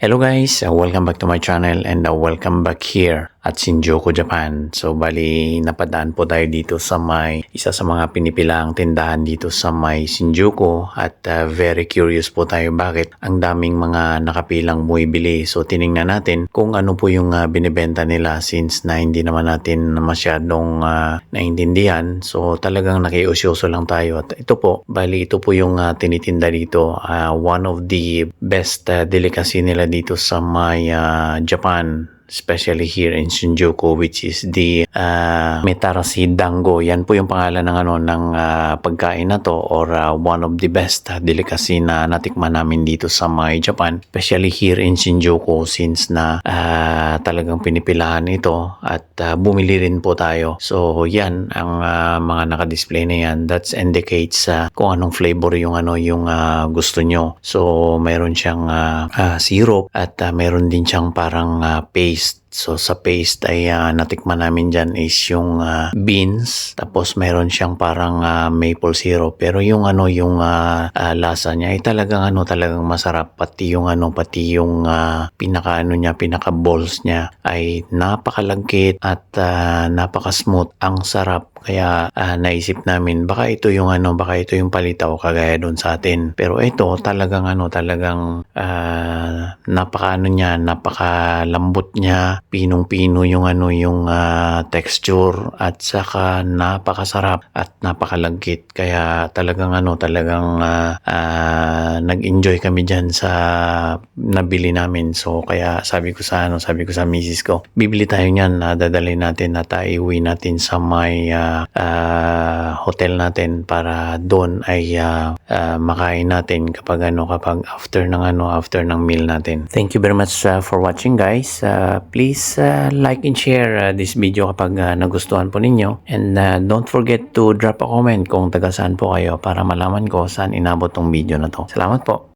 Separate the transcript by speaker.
Speaker 1: Hello guys, welcome back to my channel and welcome back here at Shinjuku, Japan. So bali napadaan po tayo dito sa isa sa mga pinipilaang tindahan dito sa may Shinjuku at very curious po tayo bakit ang daming mga nakapilang bumibili. So tiningnan natin kung ano po yung binibenta nila since na hindi naman natin masyadong naintindihan. So talagang nakiusyoso lang tayo at ito po, bali ito po yung tinitinda dito. One of the best delicacy nila dito sa may Japan, especially here in Shinjuku, which is the Metarashi Dango. Yan po yung pangalan ng pagkain na to, or one of the best delicacy na natikman namin dito sa may Japan, especially here in Shinjuku, since na talagang pinipilahan ito at bumili rin po tayo. So yan ang mga naka-display na yan. That indicates kung anong flavor yung gusto nyo. So mayroon siyang syrup at mayroon din siyang parang paste. So sa paste ay natikman namin dyan is yung beans, tapos mayroon siyang parang maple syrup, pero yung lasa niya ay talagang masarap, pati yung pinaka balls niya ay napakalagkit at napaka-smooth, ang sarap. Kaya naisip namin baka ito yung palitaw kagaya doon sa atin. Pero ito talagang napakalambot niya, pinong-pino yung texture at saka napakasarap at napakalagkit. Kaya talagang nag-enjoy kami diyan sa nabili namin. So kaya sabi ko sa misis ko, bibili tayo niyan, dadalhin natin at iuwi natin sa may hotel natin para doon ay makain natin kapag after ng meal natin. Thank you very much for watching guys. Please like and share this video kapag nagustuhan po ninyo, and don't forget to drop a comment kung taga saan po kayo para malaman ko saan inabot tong video na to. Salamat po.